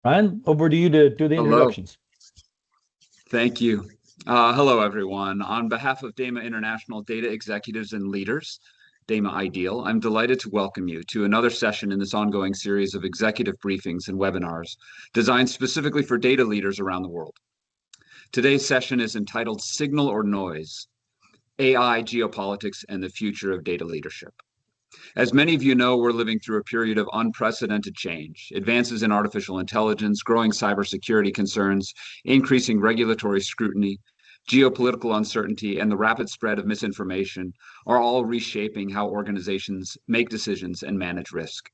Ryan, over to you to do the Hello, introductions. thank you. Hello, everyone. On behalf of DAMA International Data Executives and Leaders, DAMA Ideal, I'm delighted to welcome you to another session in this ongoing series of executive briefings and webinars designed specifically for data leaders around the world. Today's session is entitled Signal or Noise: AI, Geopolitics, and the Future of Data Leadership. As many of you know, we're living through a period of unprecedented change. Advances in artificial intelligence, growing cybersecurity concerns, increasing regulatory scrutiny, geopolitical uncertainty, and the rapid spread of misinformation are all reshaping how organizations make decisions and manage risk.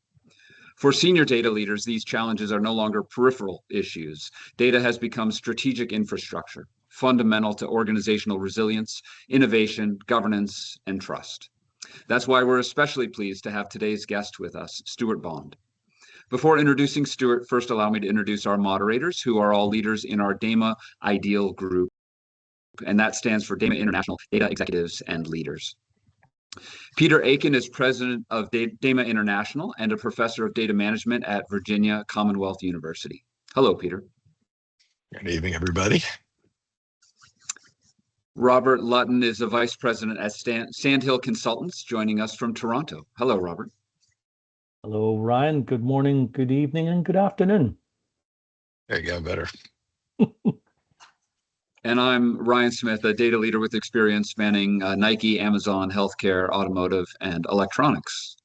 For senior data leaders, these challenges are no longer peripheral issues. Data has become strategic infrastructure, fundamental to organizational resilience, innovation, governance, and trust. That's why we're especially pleased to have today's guest with us, Stuart Bond. Before introducing Stuart, first allow me to introduce our moderators, who are all leaders in our DAMA Ideal group, and that stands for DAMA International Data Executives and Leaders. Peter Aiken is president of DAMA International and a professor of data management at Virginia Commonwealth University. Hello, Peter. Good evening, everybody. Robert Lutton is a vice president at Sandhill Consultants, joining us from Toronto. Hello, Robert. Hello, Ryan. Good morning, good evening, and good afternoon. There you go, better. And I'm Ryan Smith, a data leader with experience spanning Nike, Amazon, healthcare, automotive, and electronics.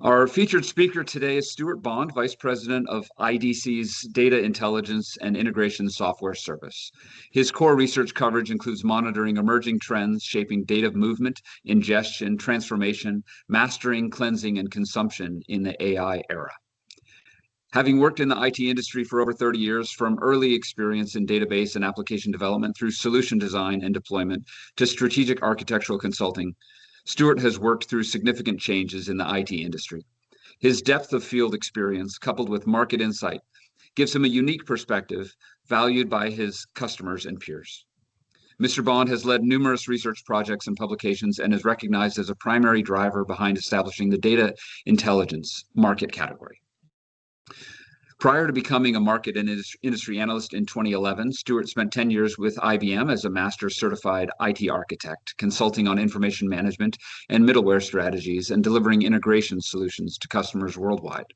Our featured speaker today is Stuart Bond, Vice President of IDC's Data Intelligence and Integration Software Service. His core research coverage includes monitoring emerging trends shaping data movement, ingestion, transformation, mastering, cleansing, and consumption in the AI era. Having worked in the IT industry for over 30 years, from early experience in database and application development through solution design and deployment to strategic architectural consulting, Stuart has worked through significant changes in the IT industry. His depth of field experience, coupled with market insight, gives him a unique perspective valued by his customers and peers. Mr. Bond has led numerous research projects and publications and is recognized as a primary driver behind establishing the data intelligence market category. Prior to becoming a market and industry analyst in 2011, Stuart spent 10 years with IBM as a master certified IT architect, consulting on information management and middleware strategies and delivering integration solutions to customers worldwide.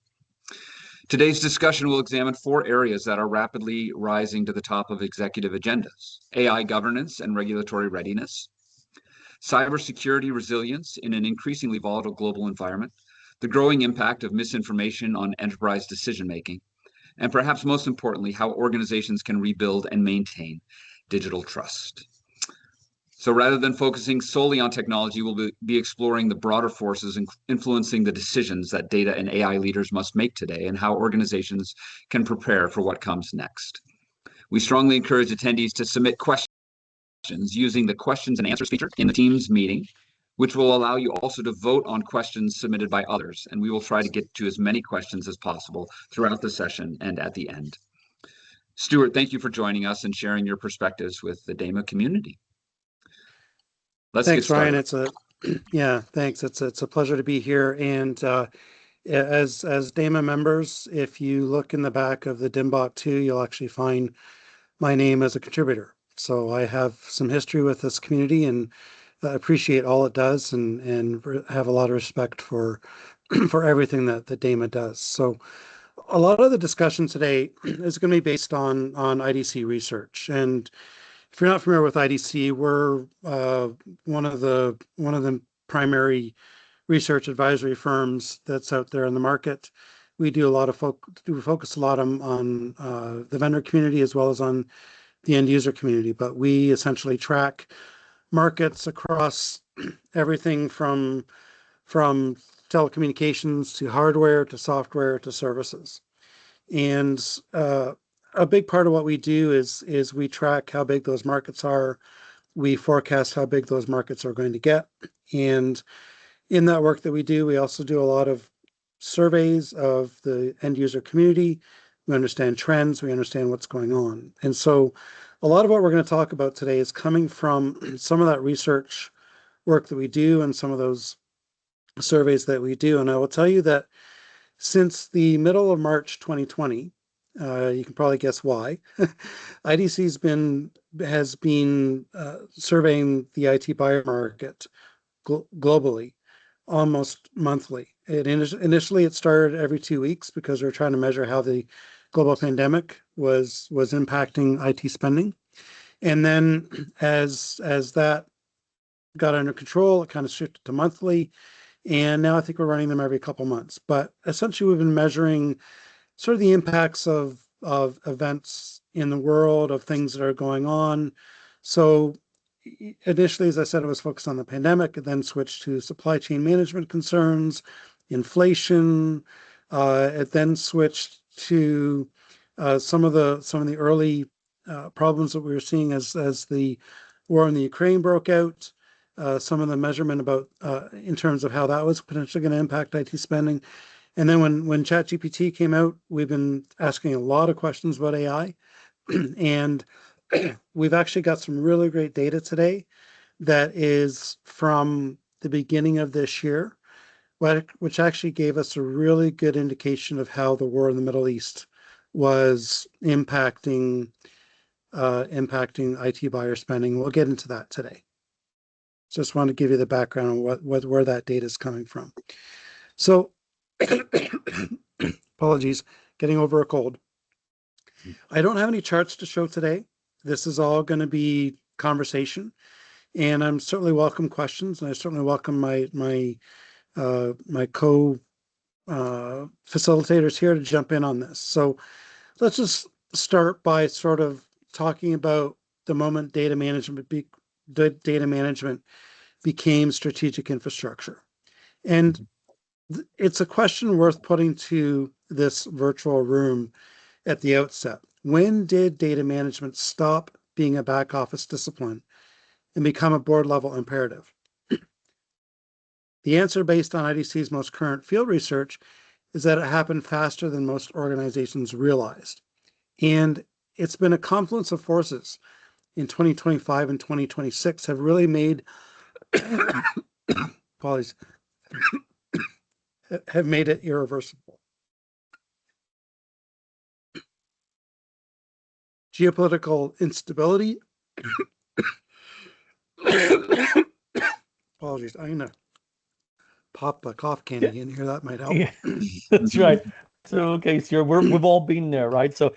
Today's discussion will examine 4 areas that are rapidly rising to the top of executive agendas: AI governance and regulatory readiness, cybersecurity resilience in an increasingly volatile global environment, the growing impact of misinformation on enterprise decision-making, and perhaps most importantly, how organizations can rebuild and maintain digital trust. So rather than focusing solely on technology, we'll be exploring the broader forces influencing the decisions that data and AI leaders must make today and how organizations can prepare for what comes next. We strongly encourage attendees to submit questions using the questions and answers feature in the Teams meeting, which will allow you also to vote on questions submitted by others. And we will try to get to as many questions as possible throughout the session and at the end. Stuart, thank you for joining us and sharing your perspectives with the DAMA community. Thanks, Ryan. Thanks. It's a pleasure to be here. And as DAMA members, if you look in the back of the DIMBOK 2, you'll actually find my name as a contributor. So I have some history with this community and appreciate all it does and have a lot of respect for for everything that DAMA does. So a lot of the discussion today is going to be based on IDC research. And if you're not familiar with IDC, we're one of the primary research advisory firms that's out there in the market. We do a lot of focus a lot on the vendor community as well as on the end user community, but we essentially track markets across everything from telecommunications to hardware to software to services. And a big part of what we do is we track how big those markets are. We forecast how big those markets are going to get. And in that work that we do, we also do a lot of surveys of the end user community. We understand trends, we understand what's going on. And so a lot of what we're going to talk about today is coming from some of that research work that we do and some of those surveys that we do. And I will tell you that since the middle of March 2020, You can probably guess why. IDC has been surveying the IT buyer market globally almost monthly. Initially it started every 2 weeks because we're trying to measure how the global pandemic was impacting IT spending. And then as that got under control, it kind of shifted to monthly. And now I think we're running them every couple months. But essentially, we've been measuring sort of the impacts of events in the world, of things that are going on. So initially, as I said, it was focused on the pandemic, it then switched to supply chain management concerns, inflation. It then switched to some of the early problems that we were seeing as the war in the Ukraine broke out. Some of the measurement about in terms of how that was potentially going to impact IT spending. And then when ChatGPT came out, we've been asking a lot of questions about AI. And we've actually got some really great data today that is from the beginning of this year, which actually gave us a really good indication of how the war in the Middle East was impacting IT buyer spending. We'll get into that today. Just want to give you the background on where that data is coming from. So, apologies, getting over a cold. I don't have any charts to show today. This is all going to be conversation, and I'm certainly welcome questions, and I certainly welcome my co facilitators here to jump in on this. So let's just start by sort of talking about the moment data management became strategic infrastructure. And it's a question worth putting to this virtual room at the outset. When did data management stop being a back office discipline and become a board level imperative? The answer, based on IDC's most current field research, is that it happened faster than most organizations realized. And it's been a confluence of forces in 2025 and 2026 have really made apologies, have made it irreversible. Geopolitical instability. Apologies, I'm gonna pop a cough candy in here. That might help. Yeah, that's right. So, okay, so we've all been there, right? So,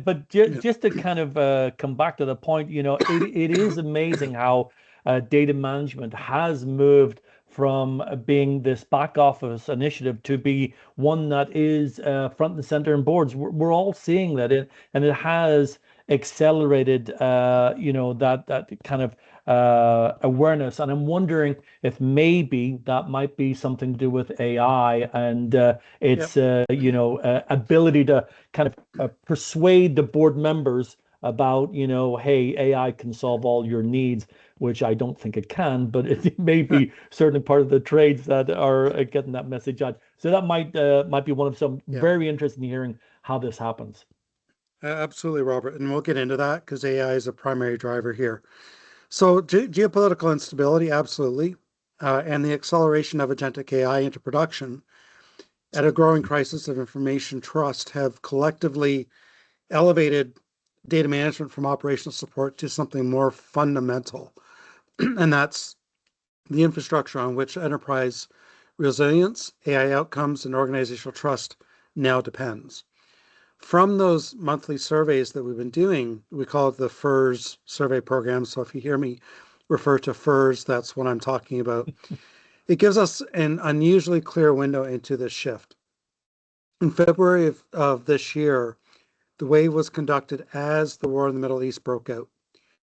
but just to kind of come back to the point, it is amazing how data management has moved from being this back office initiative to be one that is front and center in boards. We're all seeing that, and it has accelerated, that kind of awareness. And I'm wondering if maybe that might be something to do with AI and its Yep. ability to kind of persuade the board members about, hey, AI can solve all your needs, which I don't think it can, but it may be certainly part of the trades that are getting that message out. So that might be one of some Yeah. very interesting hearing how this happens. Absolutely, Robert. And we'll get into that because AI is a primary driver here. So geopolitical instability, absolutely. And the acceleration of agentic AI into production at a growing crisis of information trust have collectively elevated data management from operational support to something more fundamental. And that's the infrastructure on which enterprise resilience, AI outcomes, and organizational trust now depends. From those monthly surveys that we've been doing, we call it the FIRS survey program. So if you hear me refer to FIRS, that's what I'm talking about. It gives us an unusually clear window into this shift. In February of this year, the wave was conducted as the war in the Middle East broke out,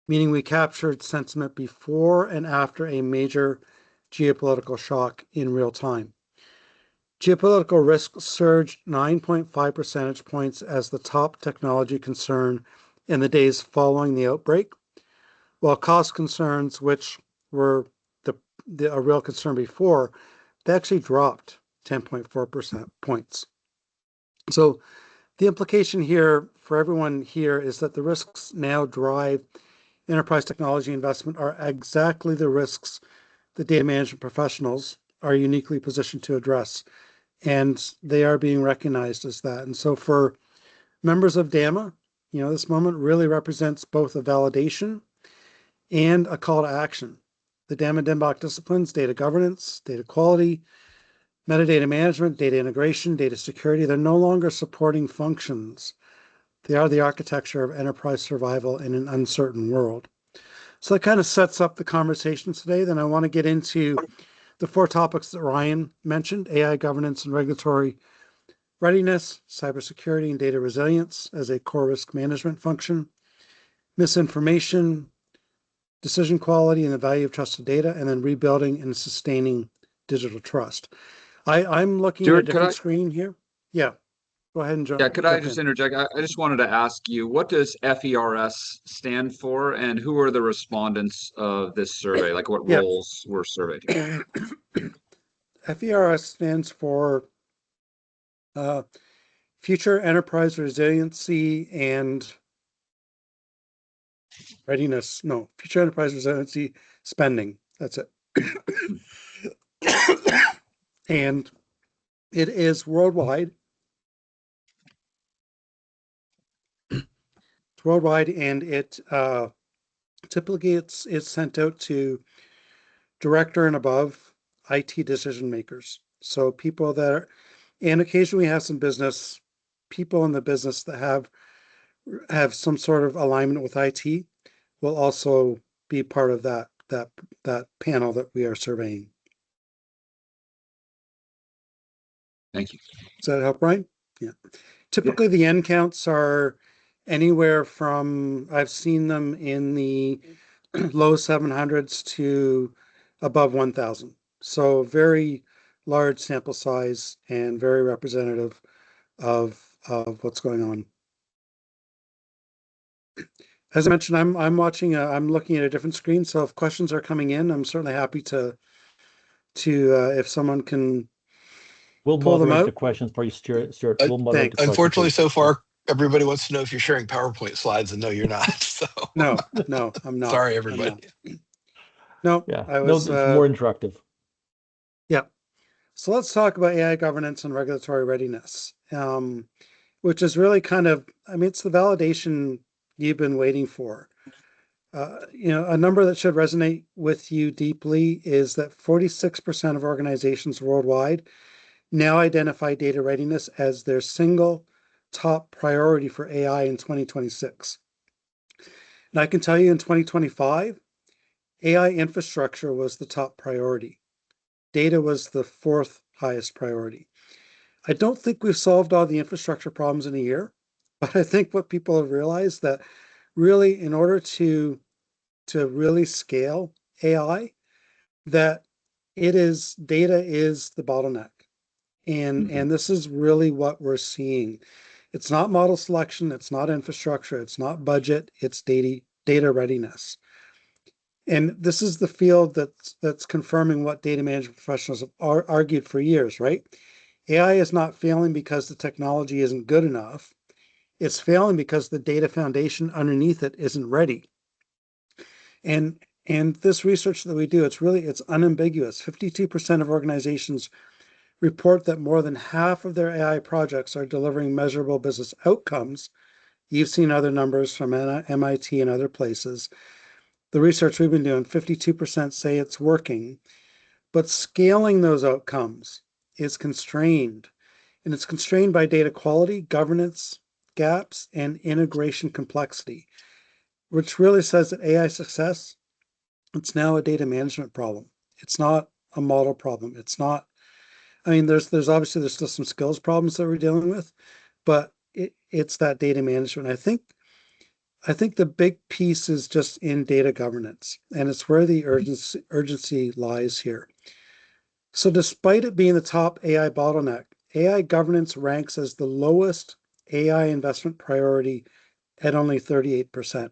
meaning we captured sentiment before and after a major geopolitical shock in real time. Geopolitical risk surged 9.5 percentage points as the top technology concern in the days following the outbreak, while cost concerns, which were a real concern before, they actually dropped 10.4% points. So the implication here for everyone here is that the risks now drive enterprise technology investment are exactly the risks the data management professionals are uniquely positioned to address. And they are being recognized as that. And so for Members of DAMA, this moment really represents both a validation and a call to action. The DAMA DIMBOK disciplines, data governance, data quality, metadata management, data integration, data security, they're no longer supporting functions. They are the architecture of enterprise survival in an uncertain world. So that kind of sets up the conversation today. Then I want to get into the 4 topics that Ryan mentioned: AI governance and regulatory readiness, cybersecurity and data resilience as a core risk management function, misinformation, decision quality and the value of trusted data, and then rebuilding and sustaining digital trust. I'm looking at a Stuart, different screen here. Yeah, go ahead and could I jump just in. interject? I just wanted to ask you, what does FERS stand for, and who are the respondents of this survey? Like, what Yeah. roles were surveyed here? FERS stands for Future Enterprise Resiliency and Readiness. No, Future Enterprise Resiliency Spending. That's it. And it is worldwide. It's worldwide, and it typically it's sent out to director and above IT decision makers. So people that are, and occasionally we have some business people in the business that have some sort of alignment with IT will also be part of that panel that we are surveying. Thank you. Does that help, Ryan? Yeah. Typically, the end counts are anywhere from, I've seen them in the low 700s to above 1,000. So very large sample size and very representative of what's going on. As I mentioned, I'm looking at a different screen. So if questions are coming in, I'm certainly happy to if someone can We'll pull them moderate the out. questions for you, Stuart. Uh, We'll moderate the Thanks. questions for Unfortunately, you. so far, everybody wants to know if you're sharing PowerPoint slides, and no, you're not. So No, I'm not. sorry, I'm everybody. not. No, Yeah. I No, was it's more interactive. yeah. So let's talk about AI governance and regulatory readiness, which is really kind of, it's the validation you've been waiting for. A number that should resonate with you deeply is that 46% of organizations worldwide now identify data readiness as their single top priority for AI in 2026. And I can tell you in 2025, AI infrastructure was the top priority. Data was the 4th highest priority. I don't think we've solved all the infrastructure problems in a year, but I think what people have realized that really in order to really scale AI, that data is the bottleneck. And this is really what we're seeing. It's not model selection, it's not infrastructure, it's not budget, it's data readiness. And this is the field that's confirming what data management professionals have argued for years, right? AI is not failing because the technology isn't good enough. It's failing because the data foundation underneath it isn't ready. And this research that we do, it's unambiguous. 52% of organizations report that more than half of their AI projects are delivering measurable business outcomes. You've seen other numbers from MIT and other places. The research we've been doing, 52% say it's working, but scaling those outcomes is constrained. And it's constrained by data quality, governance gaps, and integration complexity, which really says that AI success, it's now a data management problem. It's not a model problem. It's not, there's obviously there's still some skills problems that we're dealing with, but it's that data management. I think the big piece is just in data governance, and it's where the urgency lies here. So despite it being the top AI bottleneck, AI governance ranks as the lowest AI investment priority at only 38%,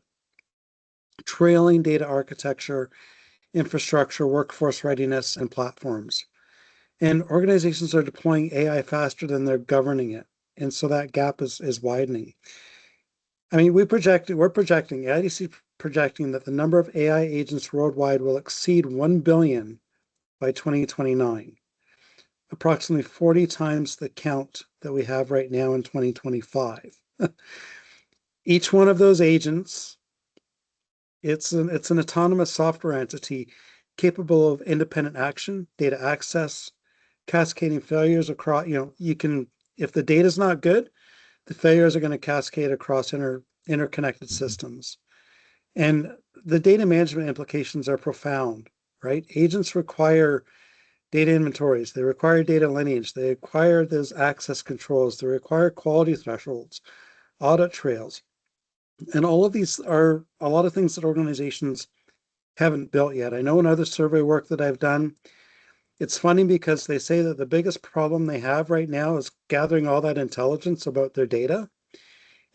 trailing data architecture, infrastructure, workforce readiness, and platforms. And organizations are deploying AI faster than they're governing it. And so that gap is widening. We're projecting, IDC projecting that the number of AI agents worldwide will exceed 1 billion by 2029, approximately 40 times the count that we have right now in 2025. Each one of those agents, it's an autonomous software entity capable of independent action, data access, cascading failures across, if the data is not good, the failures are going to cascade across interconnected systems. And the data management implications are profound, right? Agents require data inventories, they require data lineage, they require those access controls, they require quality thresholds, audit trails. And all of these are a lot of things that organizations haven't built yet. I know in other survey work that I've done, it's funny because they say that the biggest problem they have right now is gathering all that intelligence about their data.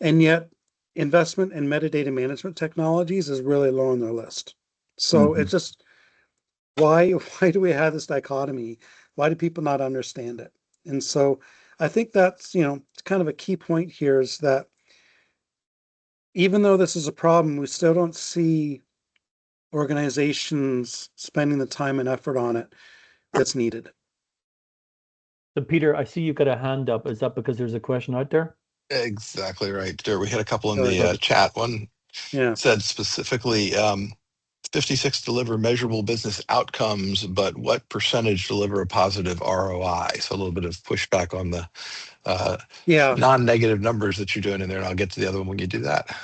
And yet investment in metadata management technologies is really low on their list. So it's just, why do we have this dichotomy? Why do people not understand it? And so I think that's, it's kind of a key point here, is that even though this is a problem, we still don't see organizations spending the time and effort on it that's needed. So, Peter, I see you've got a hand up. Is that because there's a question out there? Exactly right. There, we had a couple in Sorry the about chat. One Yeah. said specifically, 56 deliver measurable business outcomes, but what percentage deliver a positive ROI? So a little bit of pushback on the Yeah. non-negative numbers that you're doing in there, and I'll get to the other one when you do that.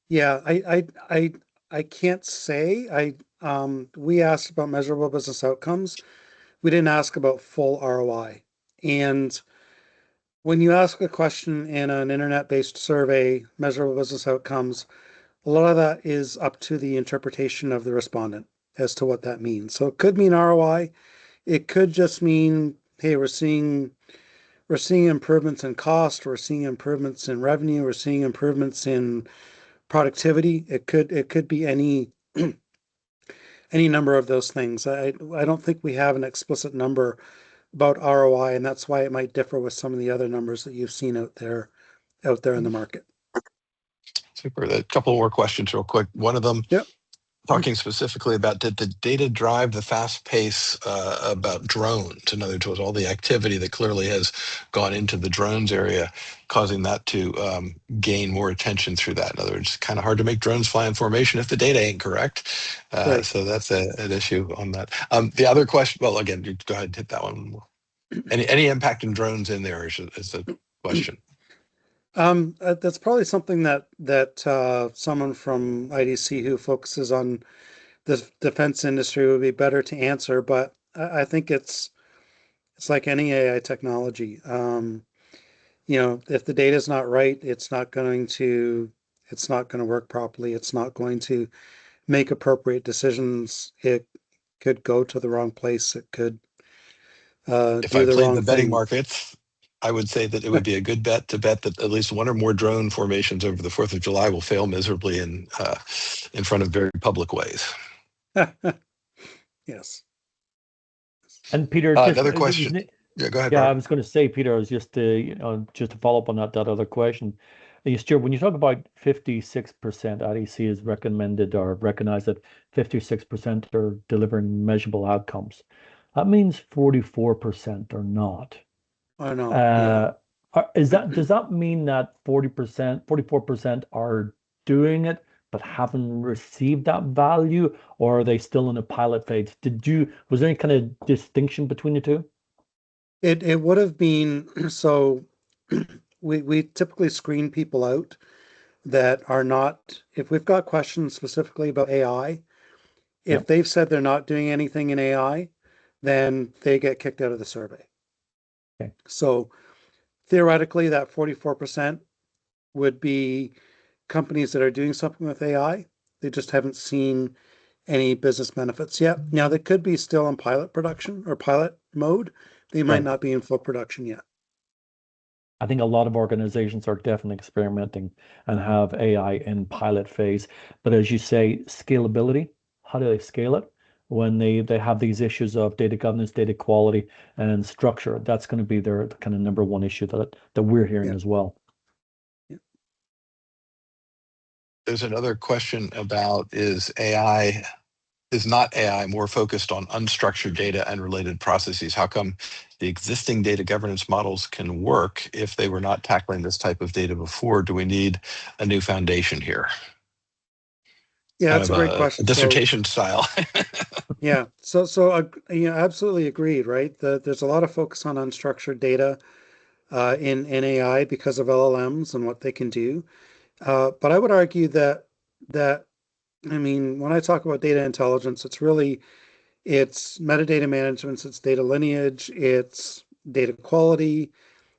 Yeah. I can't say. We asked about measurable business outcomes. We didn't ask about full ROI. And when you ask a question in an internet-based survey, measurable business outcomes, a lot of that is up to the interpretation of the respondent as to what that means. So it could mean ROI. It could just mean, hey, we're seeing improvements in cost, we're seeing improvements in revenue, we're seeing improvements in productivity. It could be any number of those things. I don't think we have an explicit number about ROI, and that's why it might differ with some of the other numbers that you've seen out there in the market. Super. A couple more questions real quick. One of them, Yep. talking specifically about, did the data drive the fast pace about drones? In other words, all the activity that clearly has gone into the drones area, causing that to gain more attention through that. In other words, it's kind of hard to make drones fly in formation if the data ain't correct. Right. So that's an issue on that. The other question, well, again, you go ahead and hit that one. Any impact in drones in there is the question. That's probably something that someone from IDC who focuses on the defense industry would be better to answer. But I think it's like any AI technology. If the data is not right, it's not going to work properly. It's not going to make appropriate decisions. It could go to the wrong place. It could If do I the played wrong the betting thing. markets, I would say that it would be a good bet to bet that at least one or more drone formations over the 4th of July will fail miserably in front of very public ways. Yes. And Peter, just Another question. Yeah, go ahead, yeah, I Bart. was going to say, Peter, I was just to follow up on that other question. Stuart, when you talk about 56%, IDC has recommended or recognized that 56% are delivering measurable outcomes. That means 44% are not. I know. Yeah. Uh, does that mean that 40%, 44% are doing it but haven't received that value, or are they still in a pilot phase? Was there any kind of distinction between the two? It would have been so. We typically screen people out that are not. If we've got questions specifically about AI, Yeah. if they've said they're not doing anything in AI, then they get kicked out of the survey. Okay. So theoretically, that 44% would be companies that are doing something with AI. They just haven't seen any business benefits yet. Now, they could be still in pilot production or pilot mode. They might Right. not be in full production yet. I think a lot of organizations are definitely experimenting and have AI in pilot phase. But as you say, scalability, how do they scale it? When they have these issues of data governance, data quality, and structure, that's going to be their kind of number one issue that we're hearing Yeah. as well. Yeah. There's another question about, is AI is not AI more focused on unstructured data and related processes? How come the existing data governance models can work if they were not tackling this type of data before? Do we need a new foundation here? Yeah, Kind that's of a great a question. So dissertation style. yeah, absolutely agreed, right? There's a lot of focus on unstructured data in AI because of LLMs and what they can do. But I would argue that I mean, when I talk about data intelligence, it's metadata management, it's data lineage, it's data quality,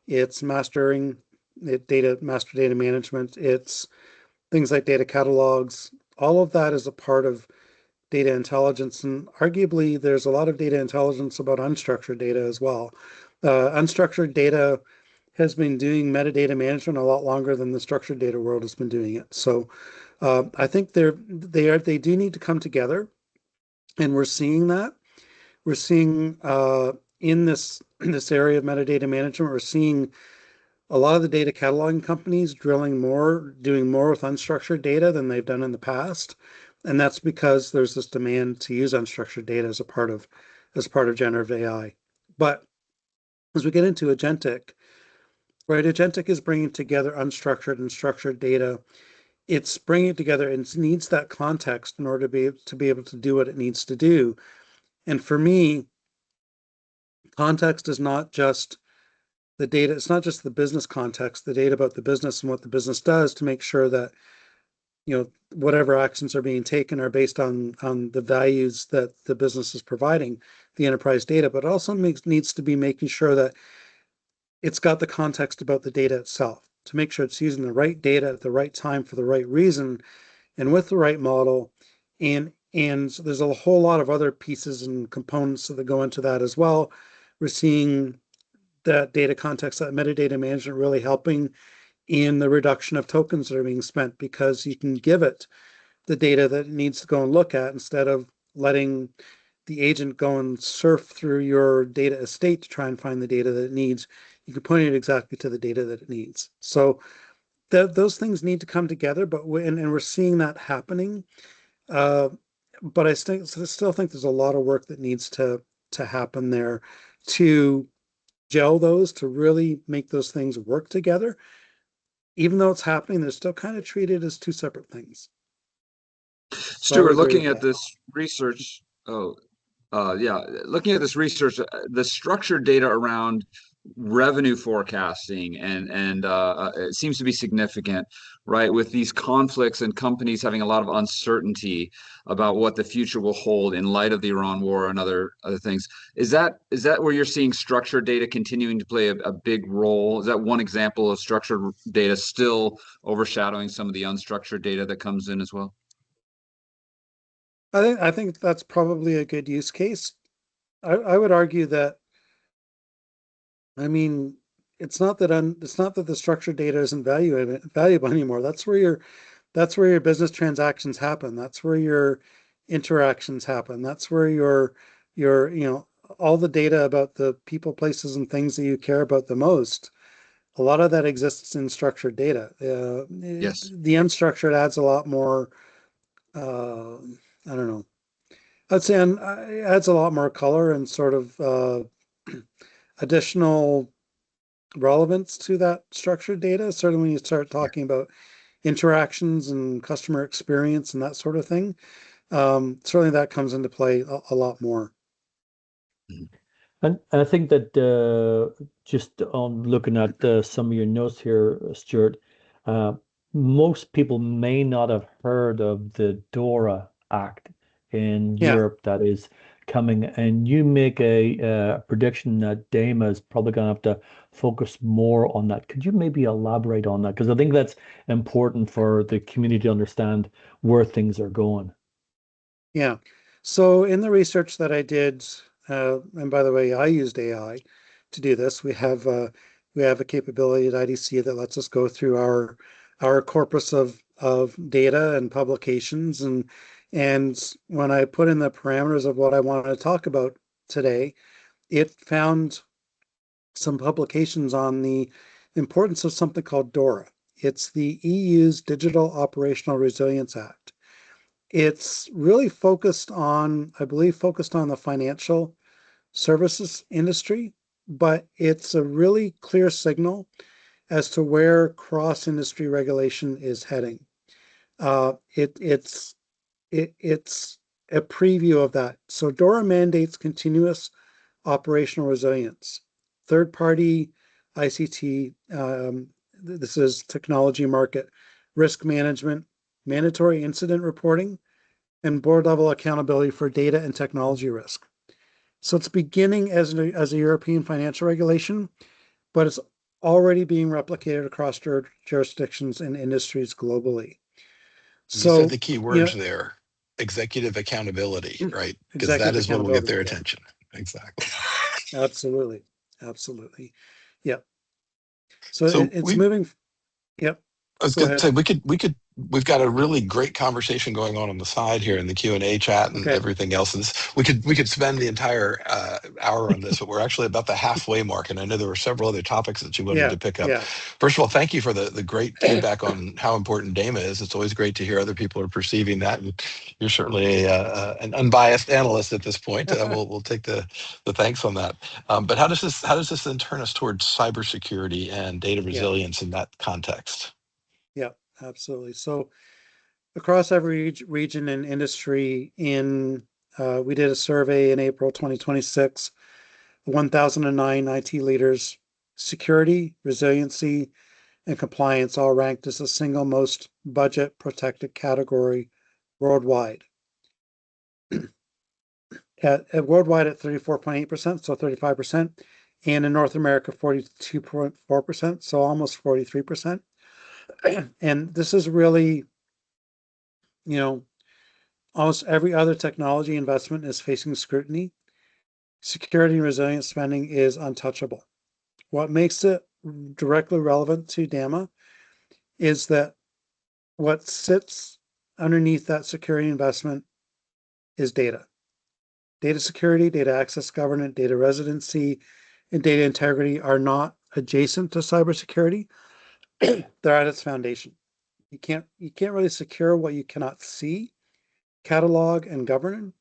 it's master data management, it's things like data catalogs. All of that is a part of data intelligence, and arguably there's a lot of data intelligence about unstructured data as well. Unstructured data has been doing metadata management a lot longer than the structured data world has been doing it. So I think they do need to come together, and we're seeing that. We're seeing in this area of metadata management, we're seeing a lot of the data cataloging companies doing more with unstructured data than they've done in the past. And that's because there's this demand to use unstructured data as part of generative AI. But as we get into agentic, right, agentic is bringing together unstructured and structured data. It's bringing it together and it needs that context in order to be able to do what it needs to do. And for me, context is not just the data, it's not just the business context, the data about the business and what the business does to make sure that, whatever actions are being taken are based on the values that the business is providing, the enterprise data, but also needs to be making sure that it's got the context about the data itself to make sure it's using the right data at the right time for the right reason and with the right model. And so there's a whole lot of other pieces and components that go into that as well. We're seeing that data context, that metadata management really helping in the reduction of tokens that are being spent because you can give it the data that it needs to go and look at instead of letting the agent go and surf through your data estate to try and find the data that it needs. You can point it exactly to the data that it needs. So those things need to come together, and we're seeing that happening. But I still think there's a lot of work that needs to happen there to gel those, to really make those things work together. Even though it's happening, they're still kind of treated as two separate things. So I would Stuart, agree looking with at that. this research, yeah, looking at this research, the structured data around revenue forecasting and it seems to be significant, right? With these conflicts and companies having a lot of uncertainty about what the future will hold in light of the Iran war and other things. Is that where you're seeing structured data continuing to play a big role? Is that one example of structured data still overshadowing some of the unstructured data that comes in as well? I think that's probably a good use case. I would argue that, I mean, it's not that the structured data isn't valuable anymore. That's where your business transactions happen. That's where your interactions happen. That's where your all the data about the people, places, and things that you care about the most. A lot of that exists in structured data. Yes. The unstructured adds a lot more. I don't know. I'd say it adds a lot more color and sort of additional relevance to that structured data. Certainly, when you start talking about interactions and customer experience and that sort of thing, certainly that comes into play a lot more. And I think that just on looking at some of your notes here, Stuart, uh, most people may not have heard of the DORA Act in Yeah, Europe that is coming, and you make a prediction that DAMA is probably going to have to focus more on that. Could you maybe elaborate on that? Because I think that's important for the community to understand where things are going. yeah. So in the research that I did, and by the way, I used AI to do this. We have a capability at IDC that lets us go through our corpus of data and publications, and when I put in the parameters of what I wanted to talk about today, it found some publications on the importance of something called DORA. It's the EU's Digital Operational Resilience Act. It's really focused on, I believe, focused on the financial services industry, but it's a really clear signal as to where cross-industry regulation is heading. It's a preview of that. So DORA mandates continuous operational resilience. Third-party ICT, this is technology market, risk management, mandatory incident reporting, and board-level accountability for data and technology risk. So it's beginning as a European financial regulation, but it's already being replicated across jurisdictions and industries globally. You said So, the key words there, executive accountability, right? Because that executive is what will get accountability. their Yeah, attention. Exactly. absolutely. Absolutely. Yeah. So So it's we moving. Yep. I was Go going to ahead. say we've got a really great conversation going on the side here in the Q&A chat and Okay. everything else. And we could spend the entire hour on this, but we're actually about the halfway mark. And I know there were several other topics that you wanted Yeah. to pick up. Yeah. First of all, thank you for the great feedback on how important DAMA is. It's always great to hear other people are perceiving that, and you're certainly an unbiased analyst at this point. We'll take the thanks on that. But how does this then turn us towards cybersecurity and data Yeah. resilience in that context? Yeah. Absolutely. So across every region and industry we did a survey in April 2026, 1009 IT leaders, security, resiliency, and compliance all ranked as the single most budget protected category worldwide. At worldwide at 34.8%, so 35%, and in North America 42.4%, so almost 43%. And this is really, you know, almost every other technology investment is facing scrutiny. Security and resilience spending is untouchable. What makes it directly relevant to DAMA is that what sits underneath that security investment is data. Data security, data access governance, data residency, and data integrity are not adjacent to cybersecurity. They're at its foundation. You can't really secure what you cannot see, catalog, and govern.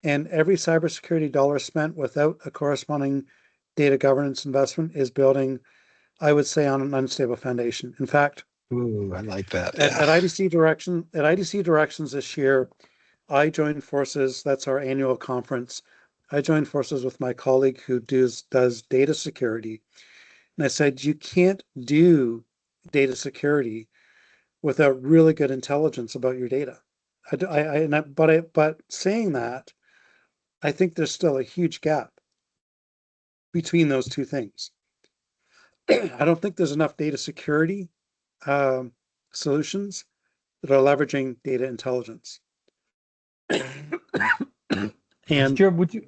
And every cybersecurity dollar spent without a corresponding data governance investment is building, I would say, on an unstable foundation. In fact, Ooh, I like that. at, Yeah. at IDC Directions this year, I joined forces. That's our annual conference. I joined forces with my colleague who does data security, and I said you can't do data security without really good intelligence about your data. But saying that, I think there's still a huge gap between those two things. I don't think there's enough data security um, solutions that are leveraging data intelligence. And Stuart, would you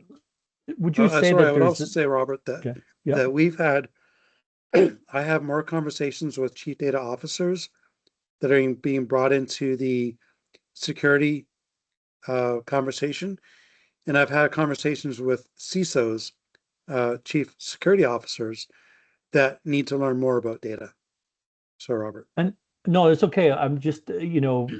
say sorry, I that would there's also say, Robert, that okay, yeah, we've had, I have more conversations with chief data officers that are being brought into the security conversation, and I've had conversations with CISOs, chief security officers, that need to learn more about data. So, Robert. and no, it's okay. I'm just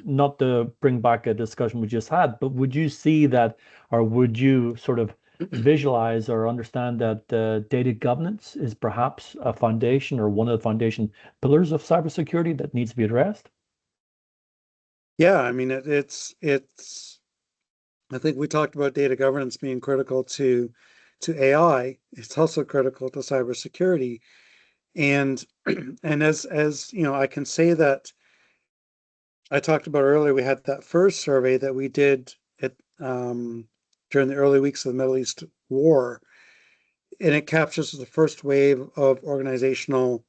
not to bring back a discussion we just had, but would you see that, or would you sort of visualize or understand that data governance is perhaps a foundation or one of the foundation pillars of cybersecurity that needs to be addressed? Yeah, I mean, it's. I think we talked about data governance being critical to AI. It's also critical to cybersecurity, and and as you know, I can say that I talked about earlier. We had that first survey that we did at during the early weeks of the Middle East war, and it captures the first wave of organizational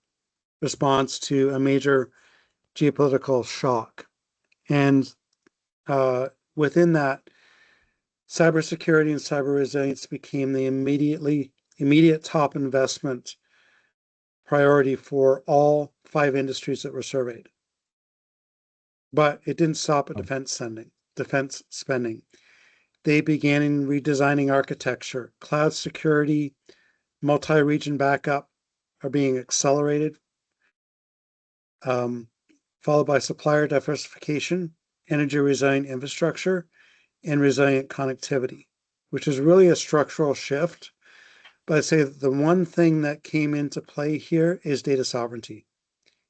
response to a major geopolitical shock, and within that, cybersecurity and cyber resilience became the immediate top investment priority for all 5 industries that were surveyed. But it didn't stop at Um, defense spending. They began in redesigning architecture, cloud security, multi-region backup are being accelerated, um, followed by supplier diversification energy resilient infrastructure, and resilient connectivity, which is really a structural shift. But I'd say the one thing that came into play here is data sovereignty.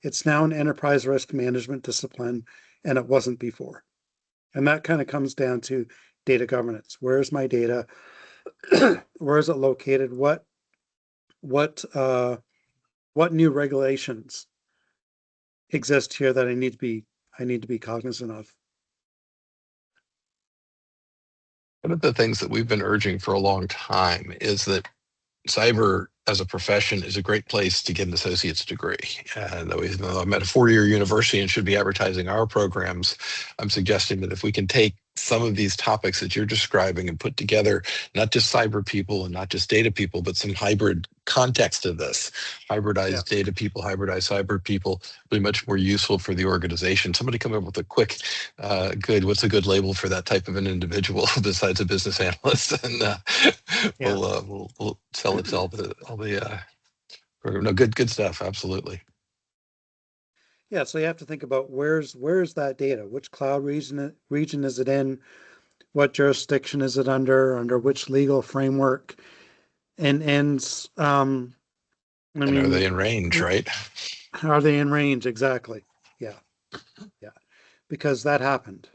It's now an enterprise risk management discipline, and it wasn't before. And that kind of comes down to data governance. Where's my data? Where is it located? What new regulations exist here that I need to be cognizant of? One of the things that we've been urging for a long time is that cyber as a profession is a great place to get an associate's degree. And even though I'm at a four-year university and should be advertising our programs, I'm suggesting that if we can take some of these topics that you're describing and put together, not just cyber people and not just data people, but some hybrid context of this, hybridized data people, hybridized cyber people, will be much more useful for the organization. Somebody come up with a quick, what's a good label for that type of an individual besides a business analyst? And we'll sell it to all the no, good stuff. Absolutely. Yeah, so you have to think about where's that data? Which cloud region is it in? What jurisdiction is it under which legal framework? And I And are mean, they in range, right? are they in range? Exactly. Yeah, yeah, because that happened.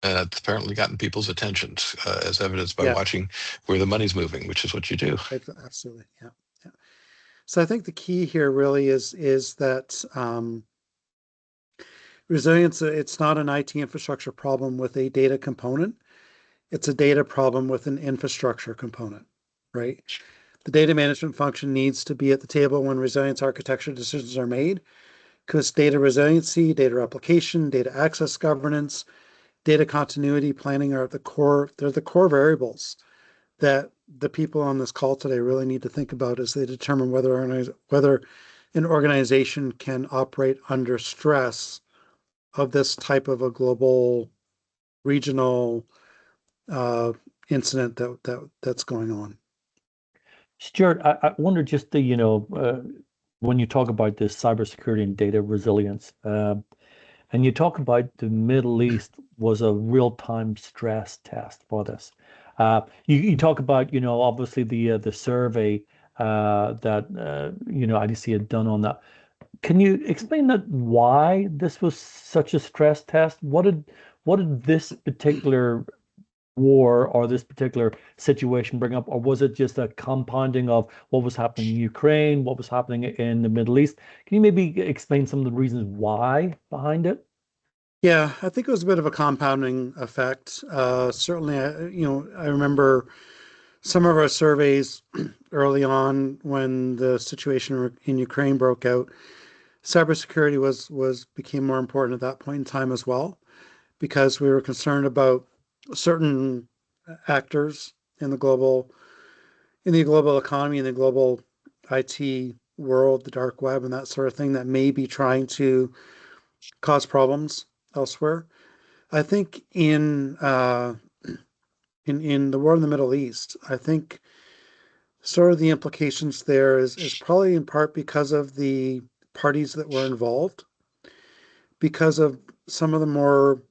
It's apparently gotten people's attention, as evidenced by Yeah, watching where the money's moving, which is what you do. absolutely. Yeah, yeah. So I think the key here really is that resilience. It's not an IT infrastructure problem with a data component. It's a data problem with an infrastructure component, right? The data management function needs to be at the table when resilience architecture decisions are made, because data resiliency, data replication, data access governance, data continuity planning are at the core. They're the core variables that the people on this call today really need to think about as they determine whether an organization can operate under stress of this type of a global, regional incident that's going on. Stuart, I wonder just when you talk about this cybersecurity and data resilience, and you talk about the Middle East was a real-time stress test for this. You talk about, obviously the survey that IDC had done on that. Can you explain that why this was such a stress test? What did this particular war or this particular situation bring up, or was it just a compounding of what was happening in Ukraine, what was happening in the Middle East? Can you maybe explain some of the reasons why behind it? Yeah, I think it was a bit of a compounding effect. Certainly, I remember some of our surveys early on when the situation in Ukraine broke out. Cybersecurity became more important at that point in time as well, because we were concerned about certain actors in the global economy, in the global IT world, the dark web, and that sort of thing that may be trying to cause problems elsewhere. I think in the war in the Middle East, I think sort of the implications there is probably in part because of the parties that were involved, because of some of the more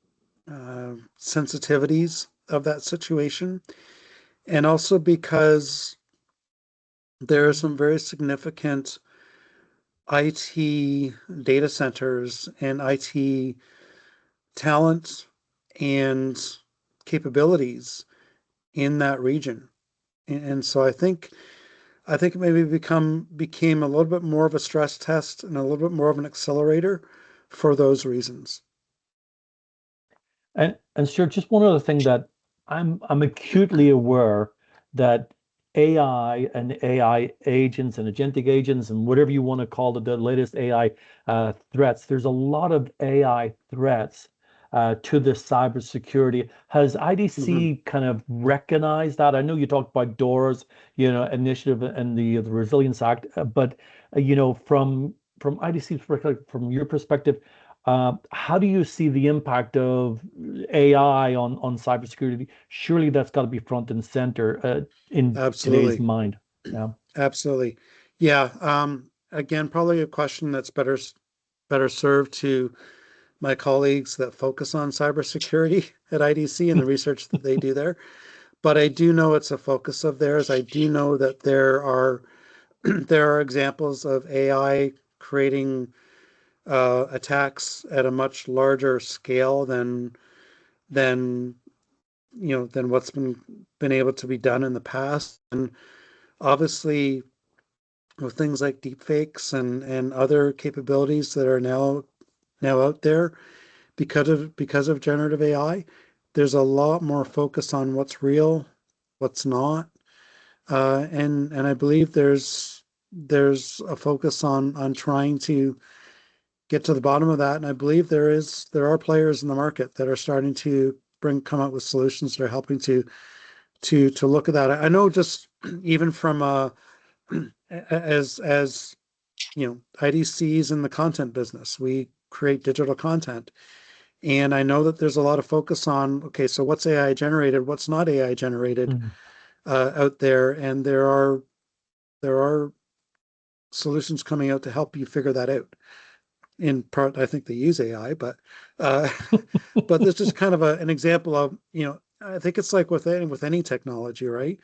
sensitivities of that situation, and also because there are some very significant IT data centers and IT talent and capabilities in that region. And so I think it maybe became a little bit more of a stress test and a little bit more of an accelerator for those reasons. And sure, just one other thing that I'm acutely aware that AI and AI agents and agentic agents and whatever you want to call it, the latest AI threats. There's a lot of AI threats to the cybersecurity. Has Mhm. IDC kind of recognized that? I know you talked about DOORS, initiative and the Resilience Act, but from IDC's perspective, from your perspective, how do you see the impact of AI on cybersecurity? Surely that's got to be front and center in today's Absolutely. mind. Yeah. Absolutely. Yeah. Again, probably a question that's better better served to my colleagues that focus on cybersecurity at IDC and the research that they do there. But I do know it's a focus of theirs. I do know that there are there are examples of AI creating attacks at a much larger scale than than what's been able to be done in the past. And obviously, with things like deepfakes and other capabilities that are now out there because of generative AI, there's a lot more focus on what's real, what's not, and I believe there's a focus on trying to get to the bottom of that. And I believe there are players in the market that are starting to come up with solutions that are helping to look at that. I know just even from as IDCs in the content business, we create digital content. And I know that there's a lot of focus on, okay, so what's AI generated, what's not AI generated out there, and there are solutions coming out to help you figure that out. In part, I think they use AI, but uh, but this is kind of an example of, I think it's like with any technology, right?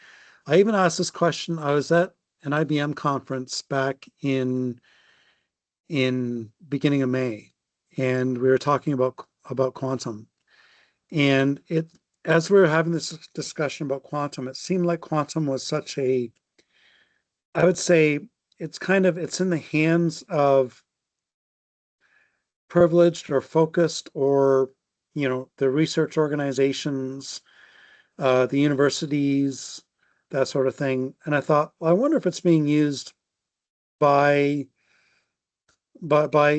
I even asked this question. I was at an IBM conference back in beginning of May, and we were talking about quantum. And as we were having this discussion about quantum, it seemed like quantum was such I would say it's in the hands of privileged or focused or the research organizations, the universities, that sort of thing. And I thought, well, I wonder if it's being used by by by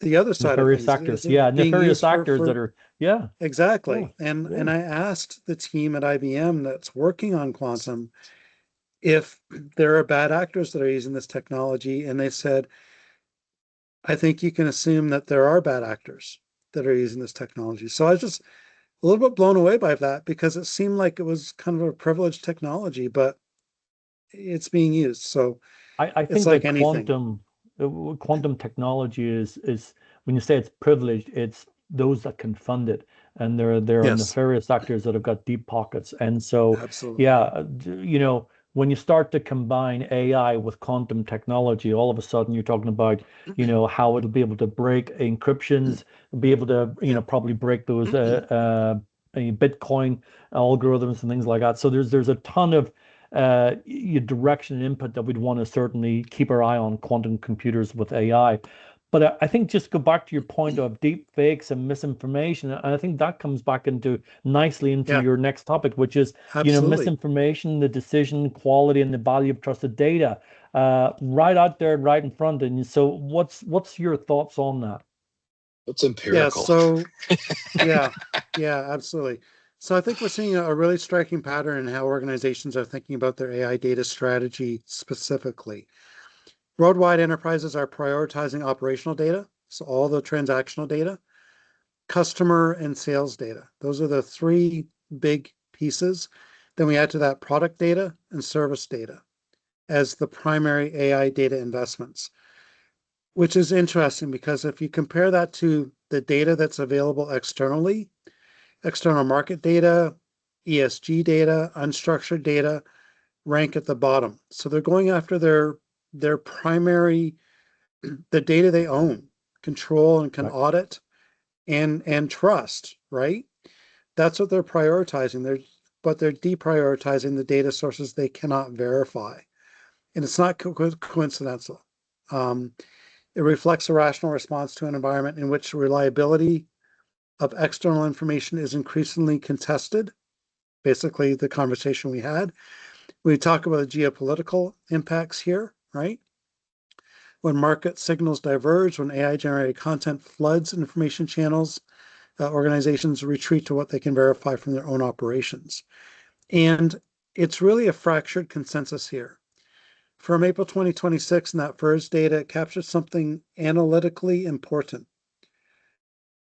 the other side of Nefarious things. actors. Is it Yeah, being nefarious used actors that for are, yeah, yeah, exactly? And yeah. I asked the team at IBM that's working on quantum if there are bad actors that are using this technology, and they said, I think you can assume that there are bad actors that are using this technology. So I was just a little bit blown away by that because it seemed like it was kind of a privileged technology, but it's being used. So I it's think like that anything. quantum technology is when you say it's privileged, it's those that can fund it, and there are Yes, nefarious actors that have got deep pockets. And so, yeah, absolutely. when you start to combine AI with quantum technology, all of a sudden you're talking about, how it'll be able to break encryptions, be able to, Yeah. probably break those Bitcoin algorithms and things like that. So there's a ton of direction and input that we'd want to certainly keep our eye on quantum computers with AI. But I think just go back to your point of deep fakes and misinformation, and I think that comes back into nicely into Yeah, your next topic, which is, absolutely. misinformation, the decision quality, and the value of trusted data, right out there, right in front. And so, what's your thoughts on that? It's Yeah. empirical. So yeah, yeah, absolutely. So I think we're seeing a really striking pattern in how organizations are thinking about their AI data strategy specifically. Worldwide enterprises are prioritizing operational data, so all the transactional data, customer and sales data. Those are the three big pieces. Then we add to that product data and service data as the primary AI data investments, which is interesting because if you compare that to the data that's available externally, external market data, ESG data, unstructured data rank at the bottom. So they're going after their primary the data they own, control and can Right. audit and trust, right? That's what they're prioritizing. They're deprioritizing the data sources they cannot verify. And it's not coincidental. Um, it reflects a rational response to an environment in which reliability of external information is increasingly contested. Basically, the conversation we had. We talk about the geopolitical impacts here, right? When market signals diverge, when AI generated content floods information channels, organizations retreat to what they can verify from their own operations. And it's really a fractured consensus here. From April 2026, in that FERS data, it captures something analytically important.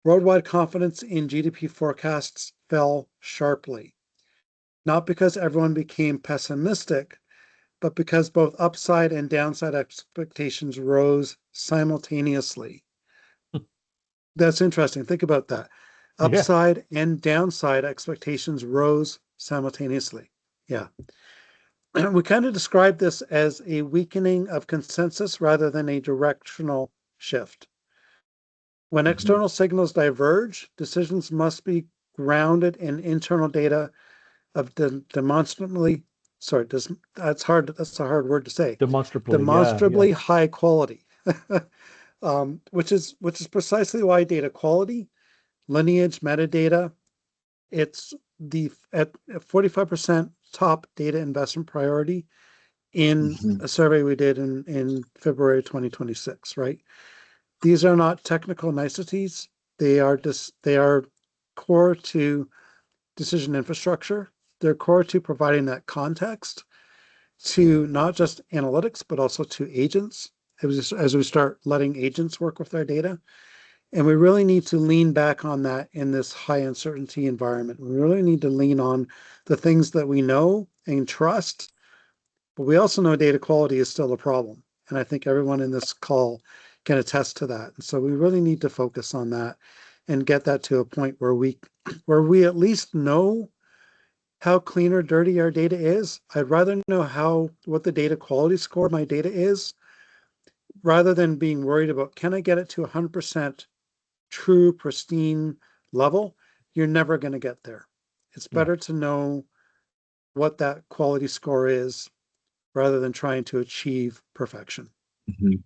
Worldwide confidence in GDP forecasts fell sharply, not because everyone became pessimistic, but because both upside and downside expectations rose simultaneously. That's interesting. Think about that. Yeah. Upside and downside expectations rose simultaneously. Yeah. We kind of describe this as a weakening of consensus rather than a directional shift. When external signals diverge, decisions must be grounded in internal data of demonstrably, sorry, that's a hard word to say, Demonstrably. Yeah. Yeah. demonstrably high quality, which is precisely why data quality, lineage, metadata, it's the at 45% top data investment priority in a survey we did in February 2026, right? These are not technical niceties. They are core to decision infrastructure. They're core to providing that context to not just analytics, but also to agents as we start letting agents work with our data. And we really need to lean back on that in this high uncertainty environment. We really need to lean on the things that we know and trust, but we also know data quality is still a problem. And I think everyone in this call can attest to that. And so we really need to focus on that and get that to a point where we at least know how clean or dirty our data is. I'd rather know what the data quality score of my data is rather than being worried about, can I get it to 100% true, pristine level? You're never going to get there. It's better to know what that quality score is rather than trying to achieve perfection. I'll give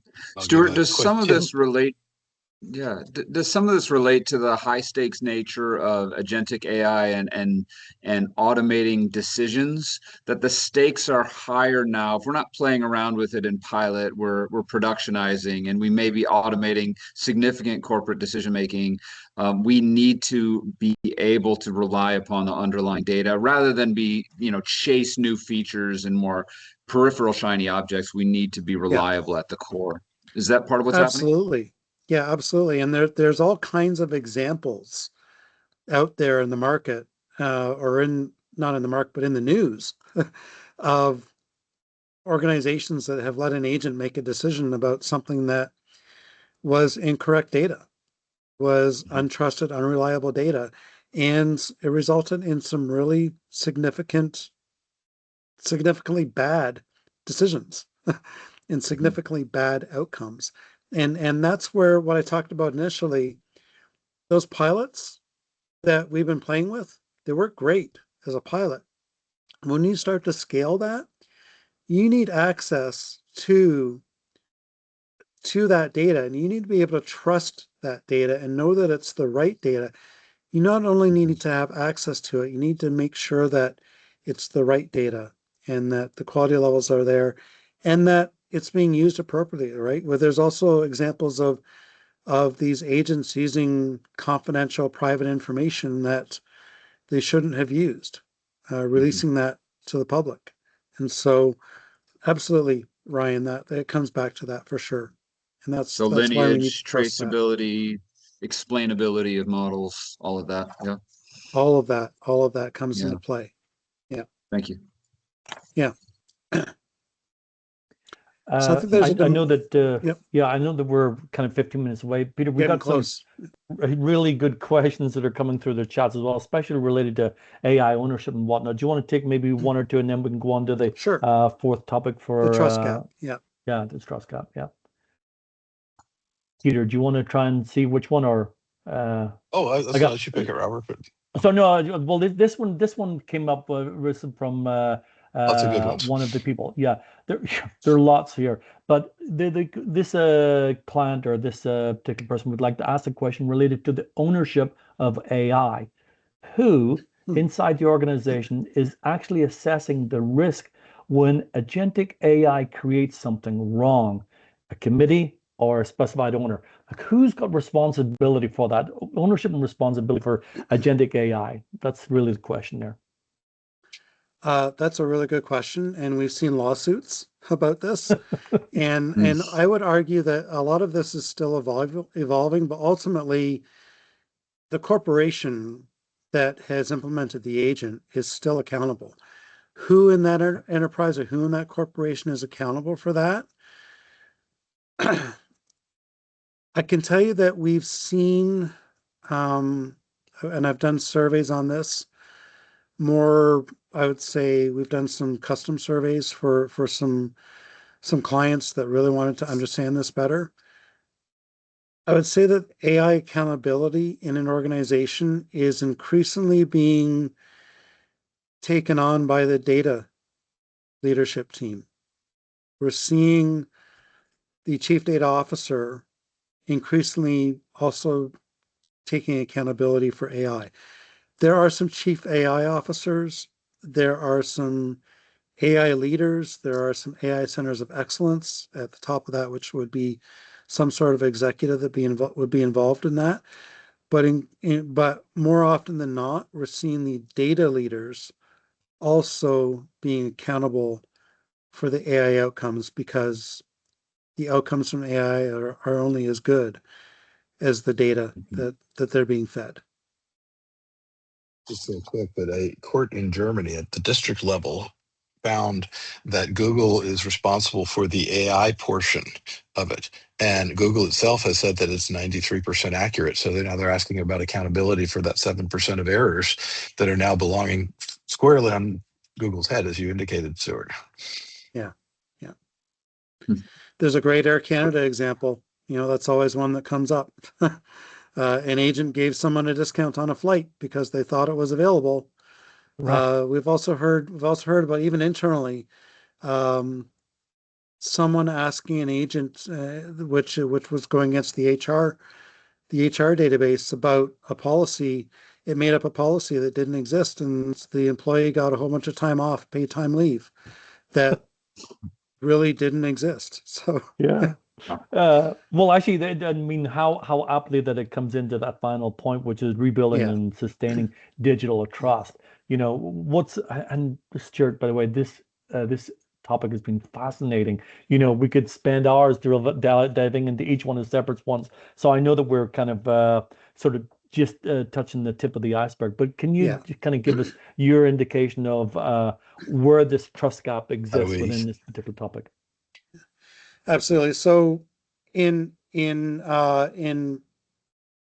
Stuart, a does quick some of tip. this relate Yeah. Does some of this relate to the high stakes nature of agentic AI and automating decisions? That the stakes are higher now. If we're not playing around with it in pilot, we're productionizing, and we may be automating significant corporate decision making. We need to be able to rely upon the underlying data rather than chase new features and more peripheral shiny objects. We need to be Yeah, reliable at the core. Is that part of what's happening? absolutely. Yeah, absolutely. And there's all kinds of examples out there in the market, or not in the market, but in the news of organizations that have let an agent make a decision about something that was incorrect data, was untrusted, unreliable data. And it resulted in some really significantly bad decisions and significantly bad outcomes. And that's where what I talked about initially, those pilots that we've been playing with, they work great as a pilot. When you start to scale that, you need access to that data, and you need to be able to trust that data and know that it's the right data. You not only need to have access to it, you need to make sure that it's the right data and that the quality levels are there and that it's being used appropriately, right? Where there's also examples of these agents using confidential private information that they shouldn't have used, releasing that to the public. And so absolutely, Ryan, that it comes back to that for sure. And So that's why we need to lineage, trust that. traceability, explainability of models, all of that. Yeah. All of that comes Yeah. into play. Yeah. Thank you. Yeah. So I think there's I know that, yep, yeah, I know that we're kind of 15 minutes away. Peter, we getting got some close. really good questions that are coming through the chats as well, especially related to AI ownership and whatnot. Do you want to take maybe one or two and then we can go on to the Sure. fourth topic The for, trust gap. Yeah. yeah, the trust gap. Yeah. Peter, do you want to try and see which one or Oh, I was I gonna got let you pick it, Robert, but so no, well, this one came up from lots of good ones. one of the people. Yeah, there there are lots here, but this client or this particular person would like to ask a question related to the ownership of AI. Who Hmm. inside the organization is actually assessing the risk when agentic AI creates something wrong? A committee or a specified owner? Like who's got responsibility for that? Ownership and responsibility for agentic AI? That's really the question there. That's a really good question, and we've seen lawsuits about this. Mm. And I would argue that a lot of this is still evolving, but ultimately the corporation that has implemented the agent is still accountable. Who in that enterprise or who in that corporation is accountable for that? I can tell you that we've seen, and I've done surveys on this, more, I would say we've done some custom surveys for some clients that really wanted to understand this better. I would say that AI accountability in an organization is increasingly being taken on by the data leadership team. We're seeing the chief data officer increasingly also taking accountability for AI. There are some chief AI officers, there are some AI leaders, there are some AI centers of excellence at the top of that, which would be some sort of executive that would be involved in that. But more often than not, we're seeing the data leaders also being accountable for the AI outcomes, because the outcomes from AI are only as good as the data that they're being fed. Just real quick, but a court in Germany at the district level found that Google is responsible for the AI portion of it. And Google itself has said that it's 93% accurate. So now they're asking about accountability for that 7% of errors that are now belonging squarely on Google's head, as you indicated, Stuart. Yeah. Yeah. There's a great Air Canada example. That's always one that comes up. An agent gave someone a discount on a flight because they thought it was available. Right. We've also heard about, even internally, someone asking an agent, which was going against the HR database, about a policy. It made up a policy that didn't exist, and the employee got a whole bunch of time off, paid time leave, that really didn't exist. So Yeah. Well, actually, I mean, how aptly that it comes into that final point, which is rebuilding yeah, and sustaining digital trust. And Stuart, by the way, this topic has been fascinating. We could spend hours diving into each one of the separate ones. So I know that we're kind of sort of just touching the tip of the iceberg. But can you yeah. just kind of give us your indication of where this trust gap How do exists we within this particular topic? Absolutely. So in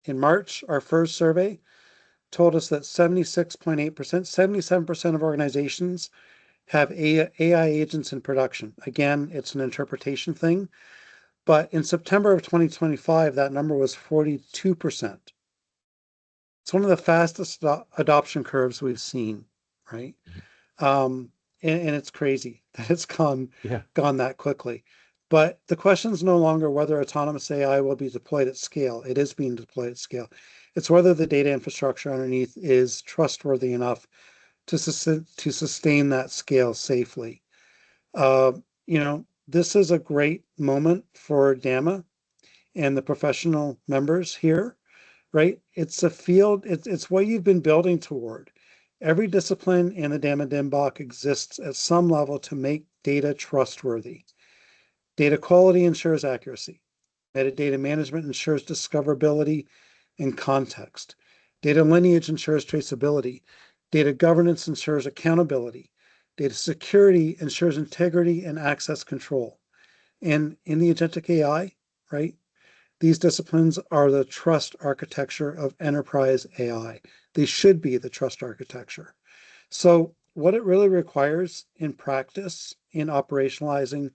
March, our first survey told us that 76.8%, 77% of organizations have AI agents in production. Again, it's an interpretation thing. But in September of 2025, that number was 42%. It's one of the fastest adoption curves we've seen, right? Um, and it's crazy that it's Yeah. gone that quickly. But the question is no longer whether autonomous AI will be deployed at scale. It is being deployed at scale. It's whether the data infrastructure underneath is trustworthy enough to sustain that scale safely. This is a great moment for DAMA and the professional members here, right? It's a field, it's what you've been building toward. Every discipline in the DAMA DIMBOK exists at some level to make data trustworthy. Data quality ensures accuracy. Metadata management ensures discoverability and context. Data lineage ensures traceability. Data governance ensures accountability. Data security ensures integrity and access control. And in the agentic AI, right, these disciplines are the trust architecture of enterprise AI. They should be the trust architecture. So what it really requires in practice in operationalizing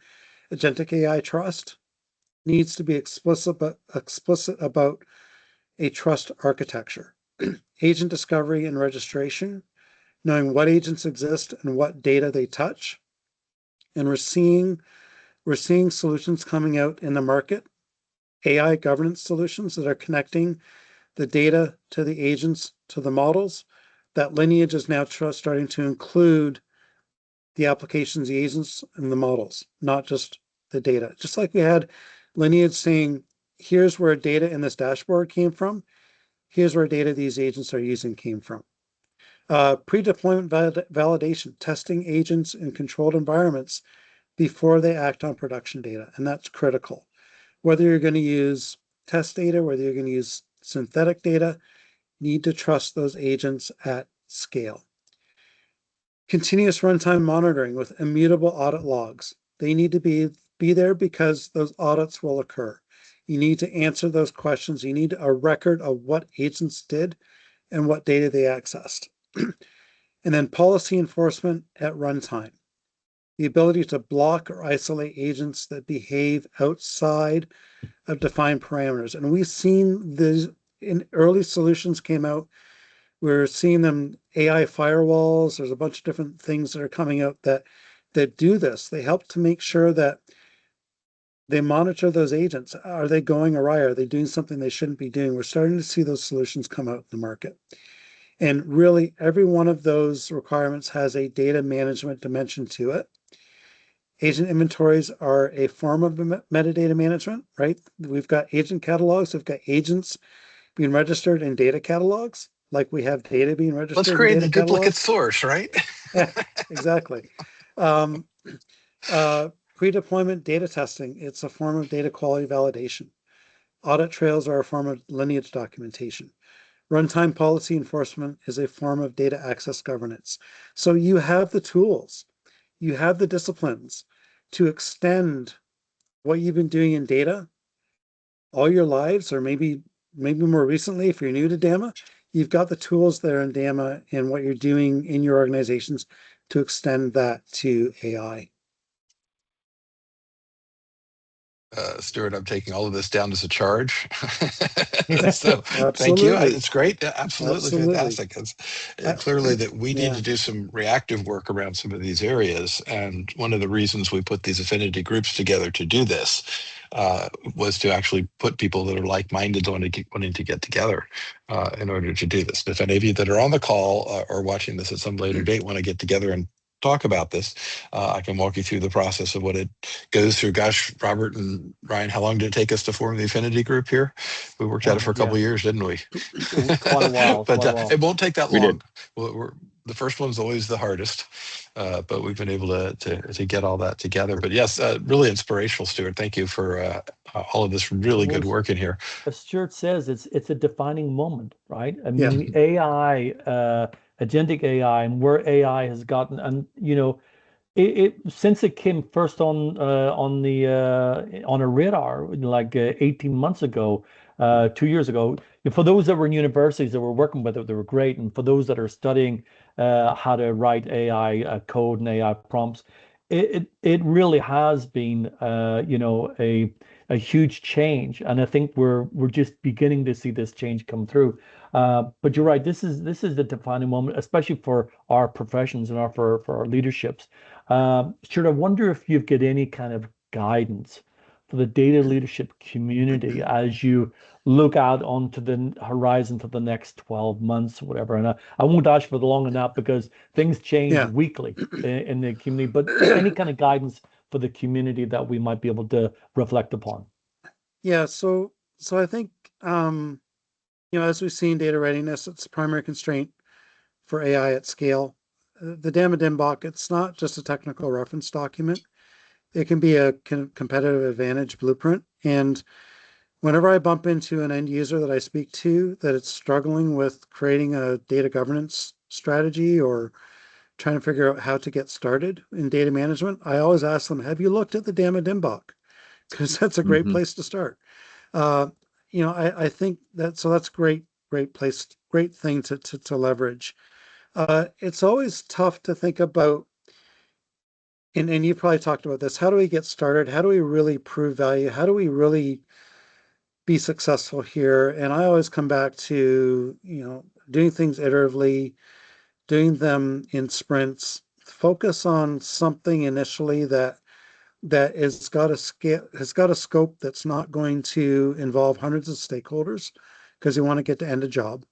agentic AI trust needs to be explicit about a trust architecture. Agent discovery and registration, knowing what agents exist and what data they touch. And we're seeing solutions coming out in the market, AI governance solutions that are connecting the data to the agents to the models. That lineage is now starting to include the applications, the agents, and the models, not just the data. Just like we had lineage saying, here's where data in this dashboard came from, here's where data these agents are using came from. Pre-deployment validation, testing agents in controlled environments before they act on production data, and that's critical. Whether you're going to use test data, whether you're going to use synthetic data, need to trust those agents at scale. Continuous runtime monitoring with immutable audit logs. They need to be there because those audits will occur. You need to answer those questions. You need a record of what agents did and what data they accessed. And then policy enforcement at runtime. The ability to block or isolate agents that behave outside of defined parameters. And we've seen these in early solutions came out. We're seeing them AI firewalls. There's a bunch of different things that are coming out that do this. They help to make sure that they monitor those agents. Are they going awry? Are they doing something they shouldn't be doing? We're starting to see those solutions come out in the market. And really, every one of those requirements has a data management dimension to it. Agent inventories are a form of metadata management, right? We've got agent catalogs, we've got agents being registered in data catalogs, like we have data being Let's registered in create data the duplicate catalogs. source, right? Yeah, exactly. Um, Pre-deployment data testing, it's a form of data quality validation. Audit trails are a form of lineage documentation. Runtime policy enforcement is a form of data access governance. So you have the tools, you have the disciplines to extend what you've been doing in data all your lives, or maybe more recently, if you're new to DAMA, you've got the tools that are in DAMA and what you're doing in your organizations to extend that to AI. Stuart, I'm taking all of this down as a charge. So thank you. Absolutely. It's great. Absolutely Absolutely. fantastic. It's I, clearly that we need yeah. to do some reactive work around some of these areas. And one of the reasons we put these affinity groups together to do this was to actually put people that are like-minded wanting to get together in order to do this. If any of you that are on the call or watching this at some later date want to get together and talk about this, I can walk you through the process of what it goes through. Gosh, Robert and Ryan, how long did it take us to form the affinity group here? We worked at it for a couple Yeah, of years, didn't we? quite a while, But quite a while. it won't take that We did. long. The first one's always the hardest, but we've been able to get all that together. But yes, really inspirational, Stuart. Thank you for all of this really good Was work in here. as Stuart says, it's a defining moment, right? I Yeah. mean, the AI, agentic AI, and where AI has gotten, and since it came first on a radar like 18 months ago, 2 years ago. For those that were in universities that were working with it, they were great, and for those that are studying how to write AI code and AI prompts, it really has been a huge change, and I think we're just beginning to see this change come through. But you're right, this is the defining moment, especially for our professions and for our leaderships. Stuart, I wonder if you've got any kind of guidance for the data leadership community as you look out onto the horizon for the next 12 months or whatever. And I won't ask for the long enough because things change Yeah. weekly in the community, but any kind of guidance for the community that we might be able to reflect upon. Yeah. So I think, as we've seen data readiness, it's a primary constraint for AI at scale. The DAMA DIMBOK, it's not just a technical reference document. It can be a competitive advantage blueprint. And whenever I bump into an end user that I speak to that it's struggling with creating a data governance strategy or trying to figure out how to get started in data management, I always ask them, have you looked at the DAMA DIMBOK? Because that's a great Mhm. place to start. Uh, I think that's great place, great thing to leverage. It's always tough to think about, and you probably talked about this. How do we get started? How do we really prove value? How do we really be successful here? And I always come back to, doing things iteratively, doing them in sprints, focus on something initially that has got a scope that's not going to involve hundreds of stakeholders because you want to get to end a job.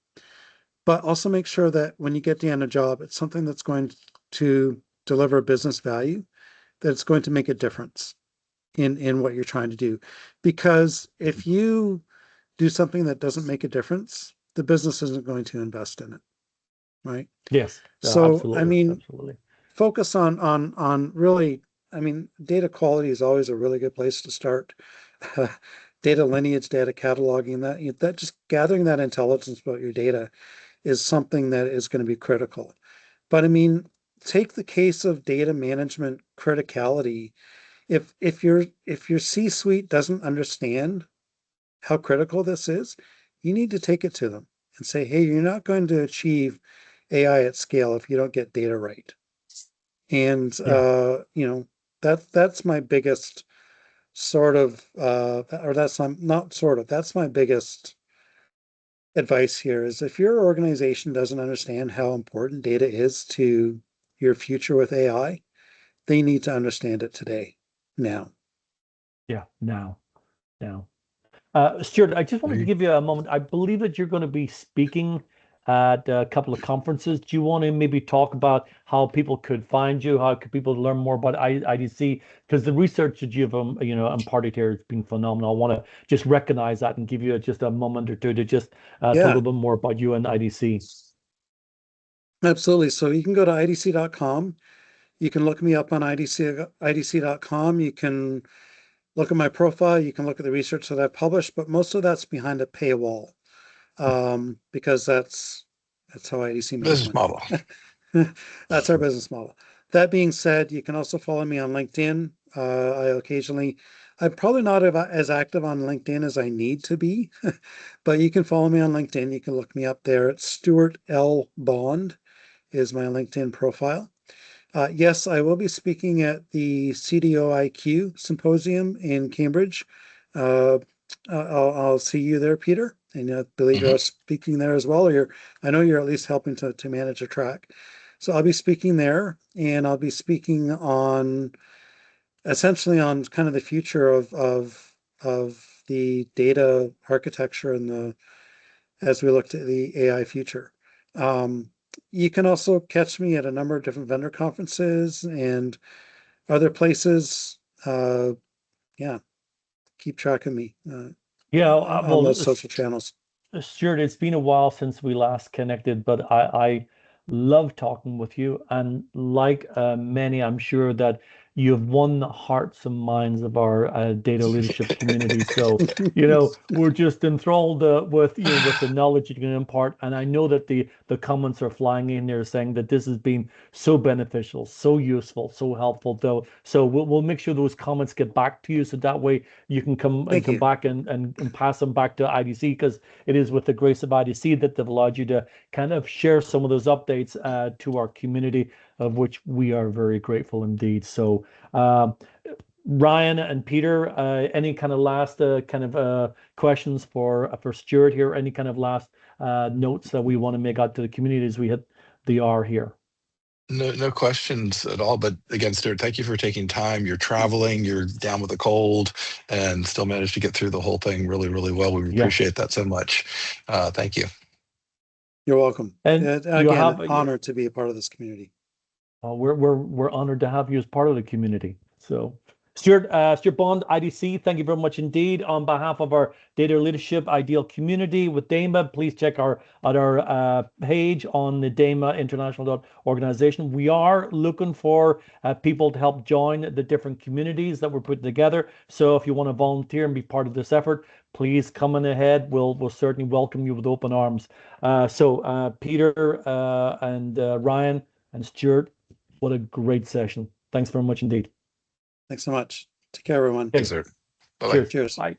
But also make sure that when you get to end a job, it's something that's going to deliver business value, that it's going to make a difference in what you're trying to do. Because if you do something that doesn't make a difference, the business isn't going to invest in it, right? Yes, So, I absolutely, mean, absolutely. focus on really, I mean, data quality is always a really good place to start. Data lineage, data cataloging, that just gathering that intelligence about your data is something that is going to be critical. But I mean, take the case of data management criticality. If your C-suite doesn't understand how critical this is, you need to take it to them and say, hey, you're not going to achieve AI at scale if you don't get data right. And that's my biggest sort of or that's not sort of, that's my biggest advice here is if your organization doesn't understand how important data is to your future with AI, they need to understand it today, now. Yeah, now. Stuart, I just wanted to give you a moment. I believe that you're going to be speaking at a couple of conferences. Do you want to maybe talk about how people could find you? How could people learn more about IDC? Because the research that you've imparted here has been phenomenal. I want to just recognize that and give you just a moment or two to just talk a Yeah, little bit more about you and IDC. absolutely. So you can go to idc.com. You can look me up on idc.com. You can look at my profile. You can look at the research that I've published, but most of that's behind a paywall, because that's how IDC makes Business money. model. That's our business model. That being said, you can also follow me on LinkedIn. I'm probably not as active on LinkedIn as I need to be, but you can follow me on LinkedIn. You can look me up there. It's Stuart L. Bond is my LinkedIn profile. Yes, I will be speaking at the CDOIQ symposium in Cambridge. Uh, I'll see you there, Peter. And I believe Mhm. you're speaking there as well. I know you're at least helping to manage a track. So I'll be speaking there, and I'll be speaking on essentially on kind of the future of the data architecture and the as we look to the AI future. Um, you can also catch me at a number of different vendor conferences and other places. Yeah, keep track of me Yeah, on those social channels. Stuart, it's been a while since we last connected, but I love talking with you. And like many, I'm sure that you've won the hearts and minds of our data leadership community. So, we're just enthralled with the knowledge you can impart. And I know that the comments are flying in there saying that this has been so beneficial, so useful, so helpful. Though, so we'll make sure those comments get back to you, so that way you can Thank come you. back and pass them back to IDC, because it is with the grace of IDC that they've allowed you to kind of share some of those updates to our community, of which we are very grateful indeed. So, Ryan and Peter, any kind of last questions for Stuart here? Any kind of last notes that we want to make out to the community as we hit the hour here? No questions at all. But again, Stuart, thank you for taking time. You're traveling, you're down with a cold, and still managed to get through the whole thing really, really well. We Yeah, appreciate that so much. Thank you. You're welcome. and you Again, have honored to be a part of this community. we're honored to have you as part of the community. So, Stuart Bond, IDC, thank you very much indeed. On behalf of our data leadership ideal community with DAMA, please check our page on the DAMA International organization. We are looking for people to help join the different communities that we're putting together. So if you want to volunteer and be part of this effort, please come on ahead. We'll certainly welcome you with open arms. Peter and Ryan and Stuart, what a great session. Thanks very much indeed. Thanks so much. Take care, everyone. Okay, Thanks, Stuart. Bye-bye. cheers. Cheers. Bye.